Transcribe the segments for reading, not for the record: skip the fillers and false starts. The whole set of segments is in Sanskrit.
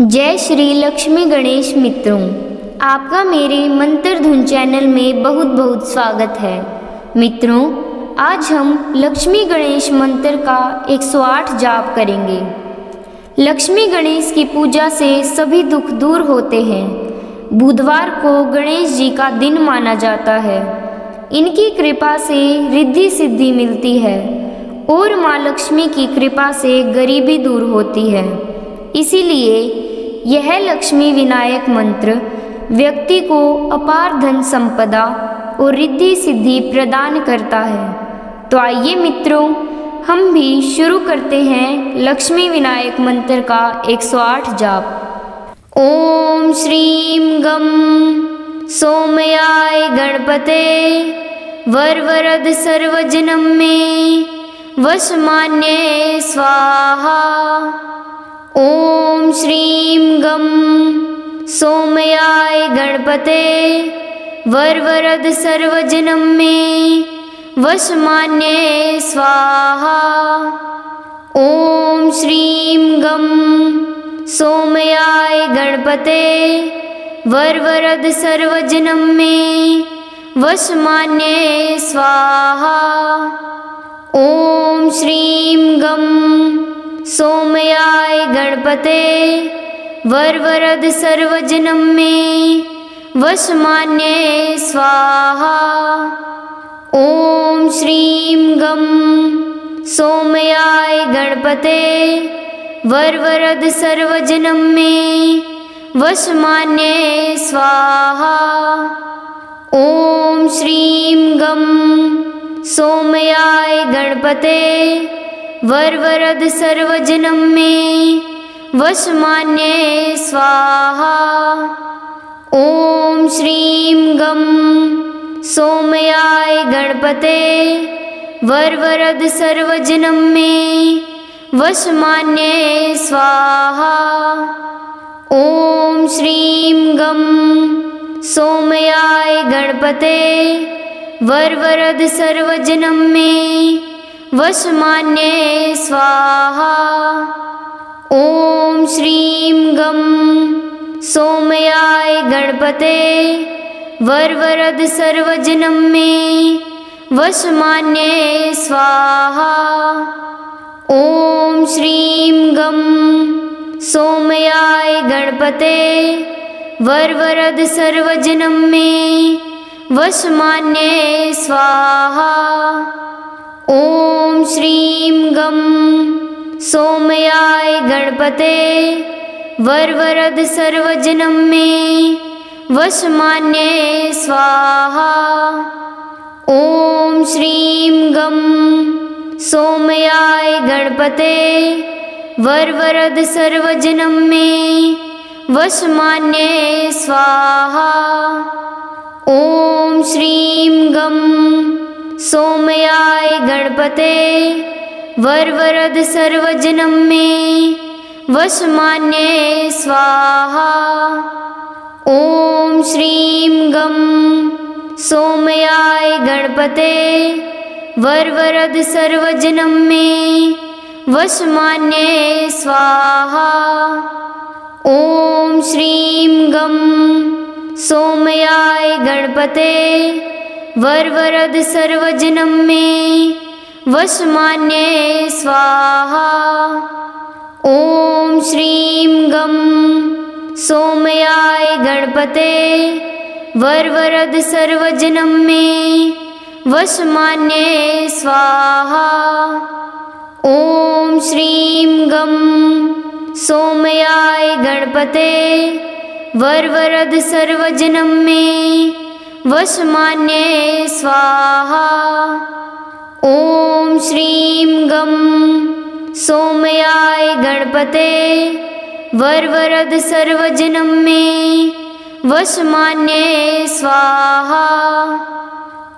जय श्री लक्ष्मी गणेश मित्रों, आपका मेरे मंत्र धुन चैनल में बहुत बहुत स्वागत है। मित्रों, आज हम लक्ष्मी गणेश मंत्र का 108 जाप करेंगे। लक्ष्मी गणेश की पूजा से सभी दुख दूर होते हैं। बुधवार को गणेश जी का दिन माना जाता है। इनकी कृपा से रिद्धि सिद्धि मिलती है और माँ लक्ष्मी की कृपा से गरीबी दूर होती है। इसीलिए यह लक्ष्मी विनायक मंत्र व्यक्ति को अपार धन संपदा और रिद्धि सिद्धि प्रदान करता है। तो आइए मित्रों, हम भी शुरू करते हैं लक्ष्मी विनायक मंत्र का 108 जाप। ओम श्रीं गम सोमयाय गणपते वरवरद सर्वजनम में वशमान्ये स्वाहा। ओम श्रीं गम सोमयाय गणपते वरवरद सर्वजनम में वशमान्ये स्वाहा। ओम श्रीं गम सोमयाय गणपते वरवरद सर्वजनम में वशमान्ये स्वाहा। ओम श्रीं गम सोमयाय गणपते वरवरद सर्वजनम में वशमान्ये स्वाहा। ओम श्रीं गम सोमयाय गणपते वरवरद सर्वजनम में वशमान्ये स्वाहा। ओम श्रीं गम सोमयाय गणपते वरवरद सर्वजनम में वशमान्ये स्वाहा। ओम श्रीं गम सोमयाय गणपते वरवरद सर्वजनम में वशमान्ये स्वाहा। ओम श्रीं गम सोमयाय गणपते वरवरद सर्वजनम में वशमान्ये स्वाहा। ओम श्रीं गम सोमयाय गणपते वरवरद सर्वजनम में वशमान्ये स्वाहा। ओम श्रीं गम सोमयाय गणपते वरवरद सर्वजनम में वशमान्ये स्वाहा। ओम श्रीं गम सोमयाय गणपते वरवरद सर्वजनम में वशमान्ये स्वाहा। ओम श्रीं गम सोमयाय गणपते वरवरद सर्वजनम में वशमान्ये स्वाहा। ओम श्रीं गम सोमयाय गणपते वरवरद सर्वजनम में वशमान्ये स्वाहा। ओम श्रीं गम सोमयाय गणपते वरवरद सर्वजनम में वशमान्ये स्वाहा। ओम श्रीं गम सोमयाय गणपते वरवरद सर्वजनम में वशमान्ये स्वाहा। ओम श्रीं गम सोमयाय गणपते वरवरद सर्वजनम में वशमान्ये स्वाहा। ओम श्रीं गम सोमयाय गणपते वरवरद सर्वजनम में वशमान्ये स्वाहा। ओम श्रीं गम सोमयाय गणपते वरवरद सर्वजनम में वशमान्ये स्वाहा।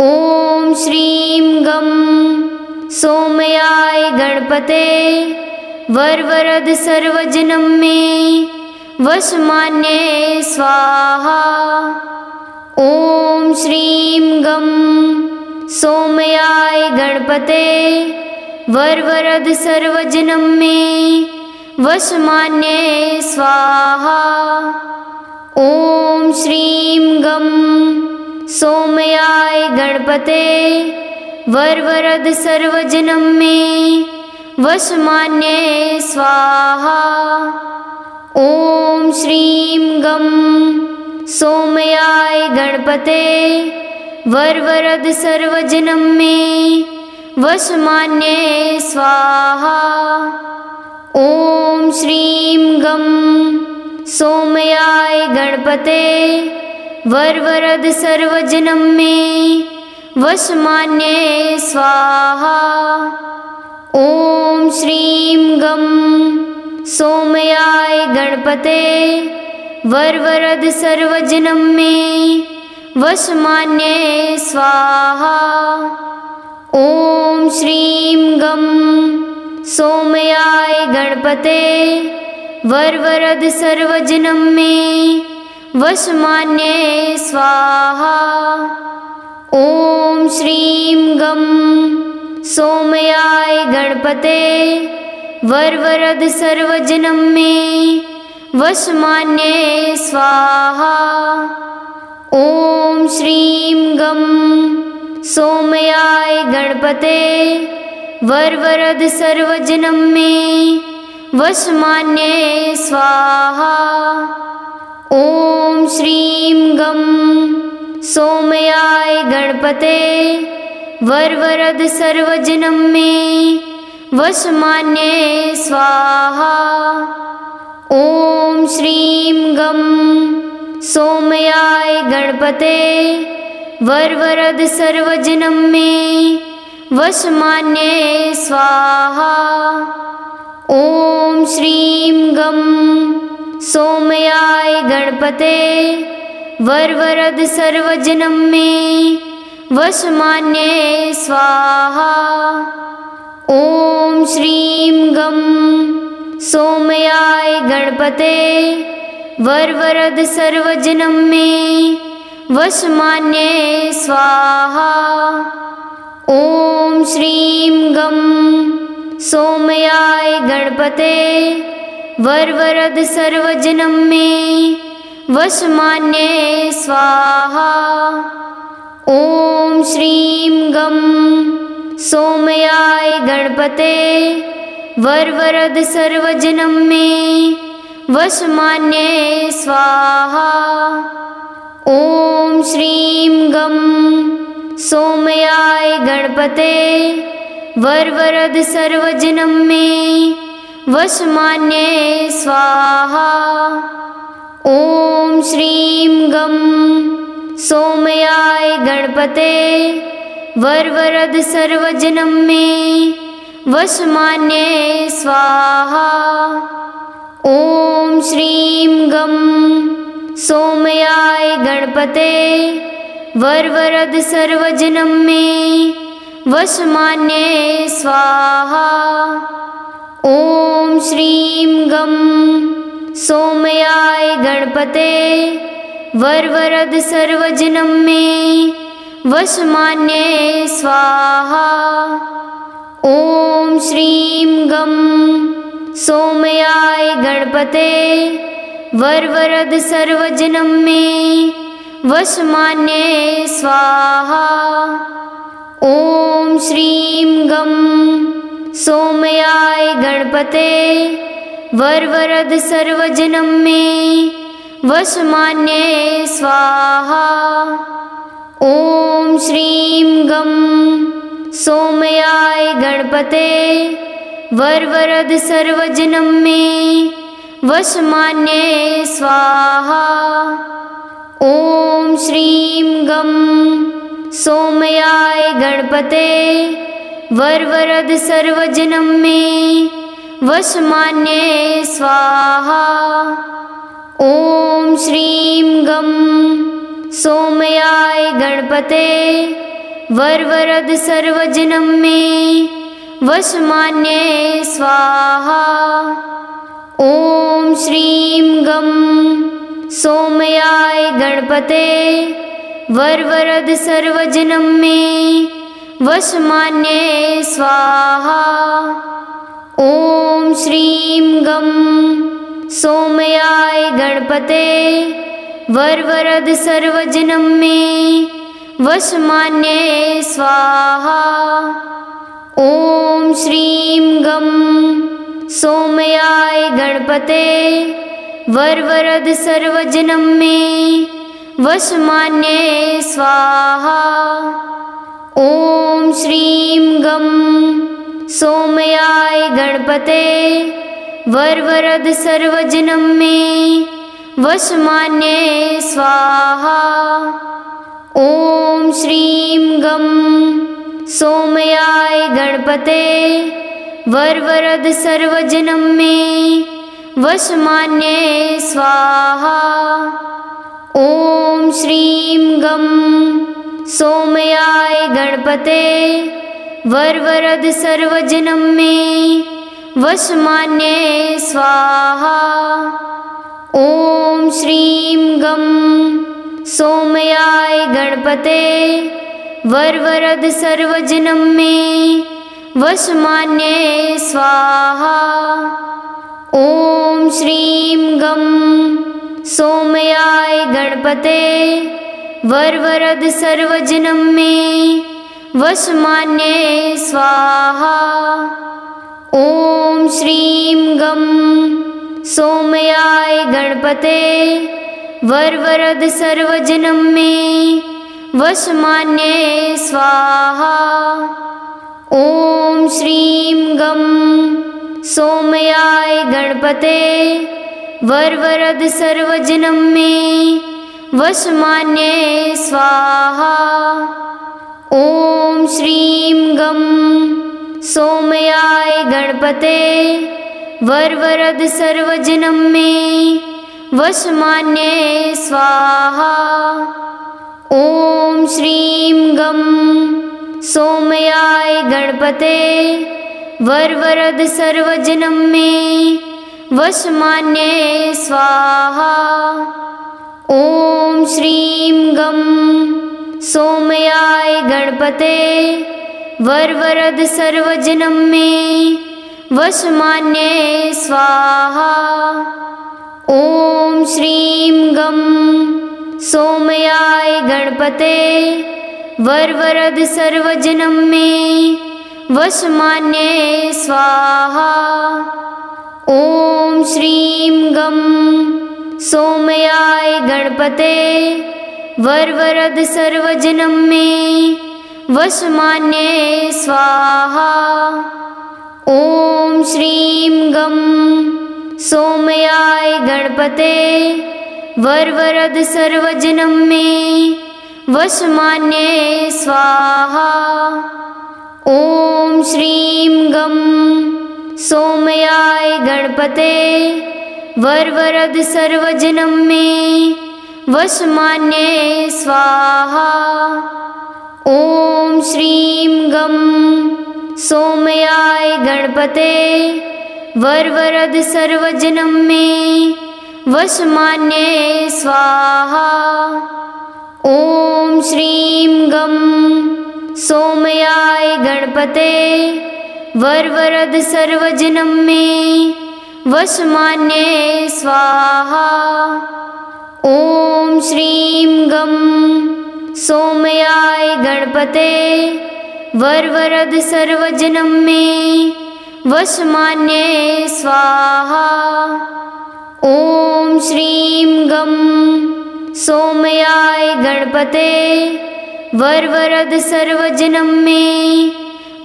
ओम श्रीं गम सोमयाय गणपते वरवरद सर्वजनम में वशमान्ये स्वाहा। ओम श्रीं गम सोमयाय गणपते वरवरद सर्वजनम में वशमान्ये स्वाहा। ॐ श्रीं गं सोमयाय गणपते वरवरद सर्वजनं मे वशमान्ये स्वाहा। ॐ श्रीं गं सोमयाय गणपते वरवरद सर्वजनं मे वशमान्ये स्वाहा। ॐ श्रीं गं सोमयाय गणपते वरवरद सर्वजनं मे वशमान्ये स्वाहा। ॐ श्रीं गं सोमयाय गणपते वरवरद सर्वजनं मे वशमान्ये स्वाहा। ॐ श्रीं गं सोमयाय गणपते वरवरद सर्वजनं मे वशमान्ये स्वाहा। ॐ श्रीं गं सोमयाय गणपते वरवरद सर्वजनं मे वशमान्ये स्वाहा। ॐ श्रीं गं सोमयाय गणपते वरवरद सर्वजनं मे वशमान्ये स्वाहा। ॐ श्रीं गं सोमयाय गणपते वरवरद सर्वजनं मे वशमान्ये स्वाहा। ॐ श्रीं गं सोमयाय गणपते वरवरद सर्वजनं मे वशमान्ये स्वाहा। ॐ श्रीं गं सोमयाय गणपते वरवरद सर्वजनं मे वशमान्ये स्वाहा। ॐ श्रीं गं सोमयाय गणपते वरवरद सर्वजनं मे वशमान्ये स्वाहा। ॐ श्रीं गं सोमयाय गणपते वरवरद सर्वजनं मे वशमान्ये स्वाहा। ॐ श्रीं गं सोमयाय गणपते वरवरद सर्वजनं मे वशमान्ये स्वाहा। ॐ श्रीं गं सोमयाय गणपते वरवरद सर्वजनं मे वशमान्ये स्वाहा। ॐ श्रीं गं सोमयाय गणपते वरवरद सर्वजनं मे वशमान्ये स्वाहा। ॐ श्रीं गं सोमयाय गणपते वरवरद सर्वजनं मे वशमान्ये स्वाहा। ॐ श्रीं गं सोमयाय गणपते वरवरद सर्वजनं मे वशमान्ये स्वाहा। ॐ श्रीं गं सोमयाय गणपते वरवरद सर्वजनं मे वशमान्ये स्वाहा। ॐ श्रीं गं सोमयाय गणपते वरवरद सर्वजनं मे वशमान्ये स्वाहा। ॐ श्रीं गं सोमयाय गणपते वरवरद सर्वजनं मे वशमान्ये स्वाहा। ॐ श्रीं गं सोमयाय गणपते वरवरद सर्वजनं मे वशमान्ये स्वाहा। ॐ श्रीं गं सोमयाय गणपते वरवरद सर्वजनं मे वशमान्ये स्वाहा। ॐ श्रीं गं सोमयाय गणपते वरवरद सर्वजनं मे वशमान्ये स्वाहा। ॐ श्रीं गं सोमयाय गणपते वरवरद सर्वजनम में वशमान्ये स्वाहा। ओम श्रीं गं सोमयाय गणपते वरवरद सर्वजनम में वशमान्ये स्वाहा। ओम श्रीं गं सोमयाय गणपते वरवरद सर्वजनम में वशमान्ये स्वाहा। ओम श्रीं गं सोमयाय गणपते वरवरद सर्वजनम में वशमान्ये स्वाहा। ओम श्रीं गं सोमयाय गणपते वरवरद सर्वजनम में वशमान्ये स्वाहा। ओम श्रीं गं सोमयाय गणपते वरवरद सर्वजनम में वशमान्ये स्वाहा। ओम श्रीं गं सोमयाय गणपते वरवरद सर्वजनम में वशमान्ये स्वाहा। ओम श्रीं गं सोमयाय गणपते वरवरद सर्वजनम में वशमान्ये स्वाहा। ओम श्रीं गं सोमयाय गणपते वरवरद सर्वजनम में वशमान्ये स्वाहा। ओम श्रीं गं सोमयाय गणपते वरवरद सर्वजनम में वशमान्ये स्वाहा। ओम श्रीं गं सोमयाय गणपते वरवरद सर्वजनम में वशमान्ये स्वाहा। ओम श्रीं गं सोमयाय गणपते वरवरद सर्वजनम में वशमान्ये स्वाहा। ओम श्रीं गं सोमयाय गणपते वरवरद सर्वजनम में वशमान्ये स्वाहा। ओम श्रीं गं सोमयाय गणपते वरवरद सर्वजनम में वशमान्ये स्वाहा। ओम श्रीं गं सोमयाय गणपते वरवरद सर्वजनम में वशमान्ये स्वाहा। ओम श्रीं गं सोमयाय गणपते वरवरद सर्वजनम में वशमान्ये स्वाहा। ओम श्रीं गं सोमयाय गणपते वरवरद सर्वजनम में वशमान्ये स्वाहा। ओम श्रीं गं सोमयाय गणपते वरवरद सर्वजनम में वशमान्ये स्वाहा। ओम श्रीं गं सोमयाय गणपते वरवरद सर्वजनम में वशमान्ये स्वाहा। ओम श्रीं गं सोमयाय गणपते वरवरद सर्वजनम में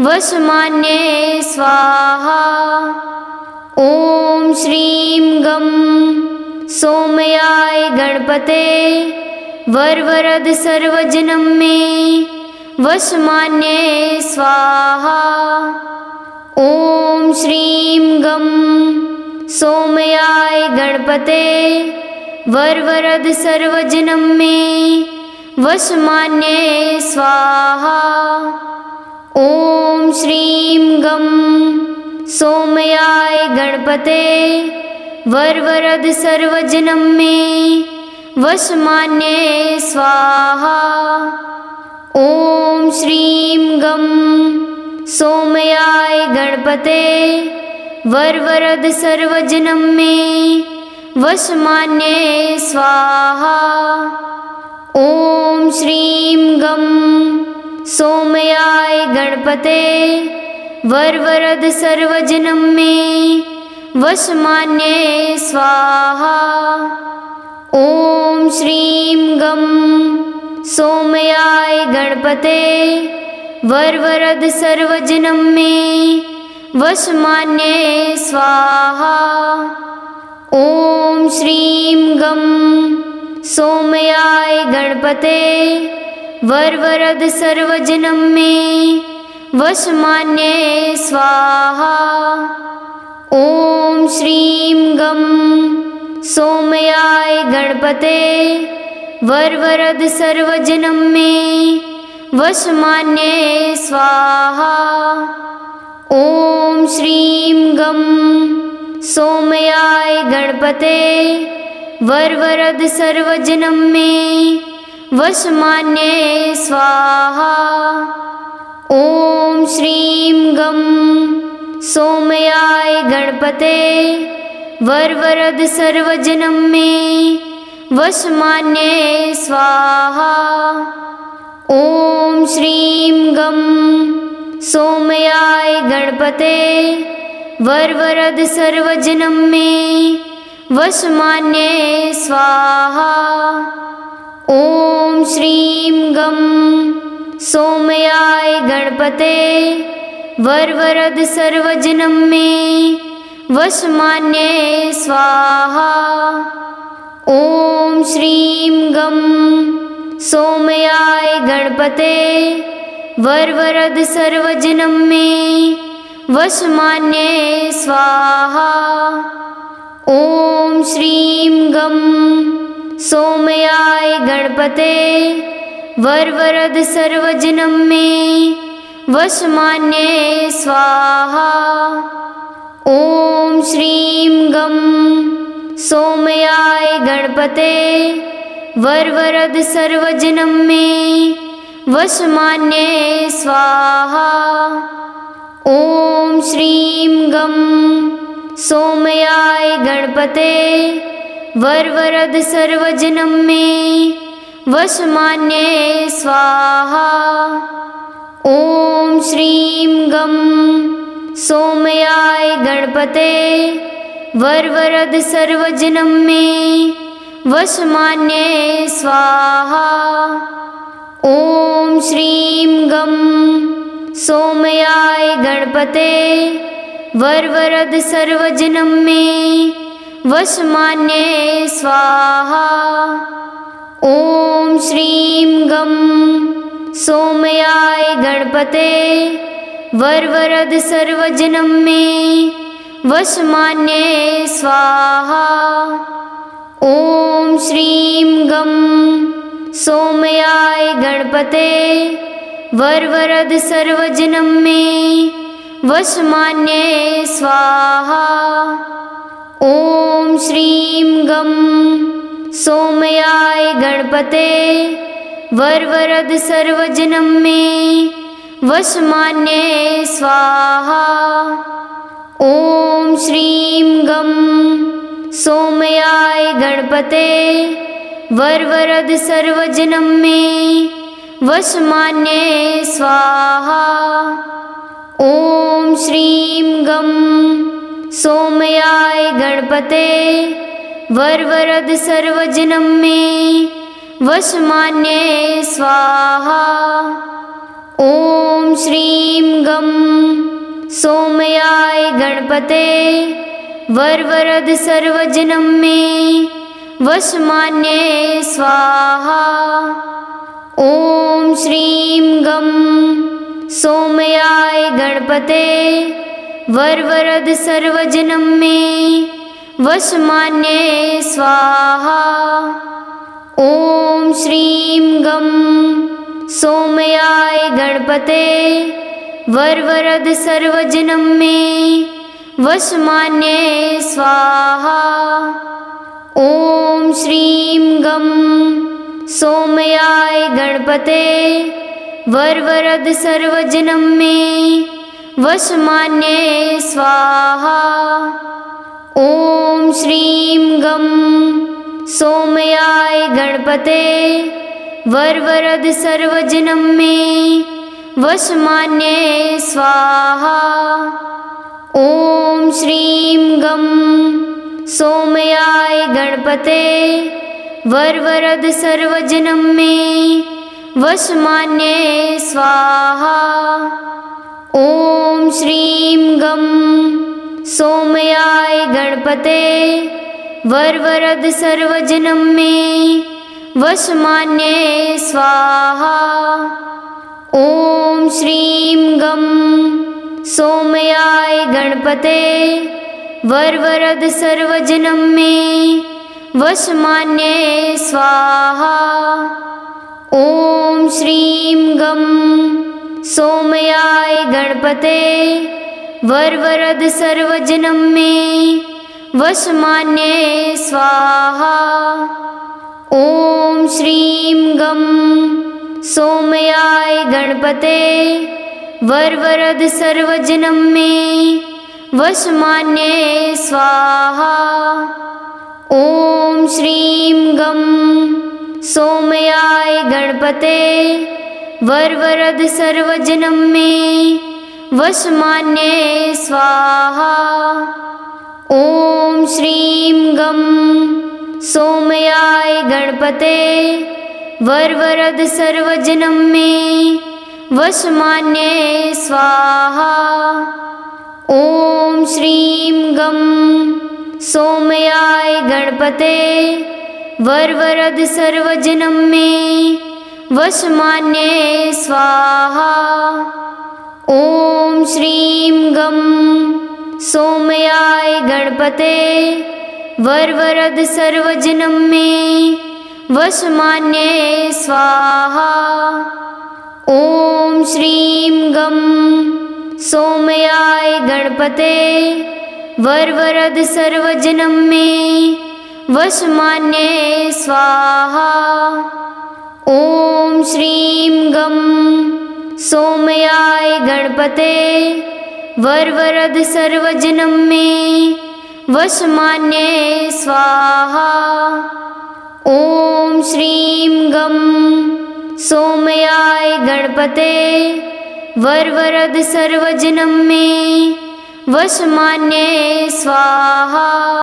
वशमान्ये स्वाहा। ओम श्रीं गं सोमयाय गणपते वरवरद सर्वजनम में वशमान्ये स्वाहा। ओम श्रीं गं सोमयाय गणपते वरवरद सर्वजनम में वशमान्ये स्वाहा। ओम श्रीं गं सोमयाय गणपते वरवरद सर्वजनम में वशमान्ये स्वाहा। ओम श्रीं गं सोमयाय गणपते वरवरद सर्वजनम में वशमान्ये स्वाहा। ॐ श्रीं गं सोमयाय गणपते वरवरद सर्वजनं मे वशमान्ये स्वाहा। ॐ श्रीं गं सोमयाय गणपते वरवरद सर्वजनं मे वशमान्ये स्वाहा। ॐ श्रीं गं सोमयाय गणपते वरवरद सर्वजनं मे वशमान्ये स्वाहा। ॐ श्रीं गं सोमयाय गणपते वरवरद सर्वजनं मे वशमान्ये स्वाहा। ॐ श्रीं गं सोमयाय गणपते वरवरद सर्वजनं मे वशमान्ये स्वाहा। ॐ श्रीं गं सोमयाय गणपते वरवरद सर्वजनं मे वशमान्ये स्वाहा। ॐ श्रीं गं सोमयाय गणपते वरवरद सर्वजनं मे वशमान्ये स्वाहा। ॐ श्रीं गं सोमयाय गणपते वरवरद सर्वजनं मे वशमान्ये स्वाहा। ॐ श्रीं गं सोमयाय गणपते वरवरद सर्वजनं मे वशमान्ये स्वाहा। ॐ श्रीं गं सोमयाय गणपते वरवरद सर्वजनं मे वशमान्ये स्वाहा। ॐ श्रीं गं सोमयाय गणपते वरवरद सर्वजनं मे वशमान्ये स्वाहा। ॐ श्रीं गं सोमयाय गणपते वरवरद सर्वजनं मे वशमान्ये स्वाहा। ॐ श्रीं गं सोमयाय गणपते वरवरद सर्वजनं मे वशमान्ये स्वाहा। ॐ श्रीं गं सोमयाय गणपते वरवरद सर्वजनं मे वशमान्ये स्वाहा। ॐ श्रीं गं सोमयाय गणपते वरवरद सर्वजनं मे वशमान्ये स्वाहा। ॐ श्रीं गं सोमयाय गणपते वरवरद सर्वजनं मे वशमान्ये स्वाहा। ॐ श्रीं गं सोमयाय गणपते वरवरद सर्वजनं मे वशमान्ये स्वाहा। ॐ श्रीं गं सोमयाय गणपते वरवरद सर्वजनं मे वशमान्ये स्वाहा। ॐ श्रीं गं सोमयाय गणपते वरवरद सर्वजनं मे वशमान्ये स्वाहा। ॐ श्रीं गं सोमयाय गणपते वरवरद सर्वजनं मे वशमान्ये स्वाहा। ॐ श्रीं गं सोमयाय गणपते वरवरद सर्वजनं मे वशमान्ये स्वाहा। ॐ श्रीं गं सोमयाय गणपते वरवरद सर्वजनं मे वशमान्ये स्वाहा। ॐ श्रीं गं सोमयाय गणपते वरवरद सर्वजनं मे वशमान्ये स्वाहा। ॐ श्रीं गं सोमयाय गणपते वरवरद सर्वजनं मे वशमान्ये स्वाहा। ॐ श्रीं गं सोमयाय गणपते वरवरद सर्वजनं मे वशमान्ये स्वाहा। ॐ श्रीं गं सोमयाय गणपते वरवरद सर्वजनं मे वशमान्ये स्वाहा। ॐ श्रीं गं सोमयाय गणपते वरवरद सर्वजनं मे वशमान्ये स्वाहा। ॐ श्रीं गं सोमयाय गणपते वरवरद सर्वजनं मे वशमान्ये स्वाहा। ॐ श्रीं गं सोमयाय गणपते वरवरद सर्वजनं मे वशमान्ये स्वाहा। ॐ श्रीं गं सोमयाय गणपते वरवरद सर्वजनं मे वशमान्ये स्वाहा। ॐ श्रीं गं सोमयाय गणपते वरवरद सर्वजनं मे वशमान्ये स्वाहा। ॐ श्रीं गं सोमयाय गणपते वरवरद सर्वजनं मे वशमान्ये स्वाहा। ॐ श्रीं गं सोमयाय गणपते वरवरद सर्वजनं मे वशमान्ये स्वाहा। ॐ श्रीं गं सोमयाय गणपते वरवरद सर्वजनं मे वशमान्ये स्वाहा। ॐ श्रीं गं सोमयाय गणपते वरवरद सर्वजनं मे वशमान्ये स्वाहा। ॐ श्रीं गं सोमयाय गणपते वरवरद सर्वजनं मे वशमान्ये स्वाहा।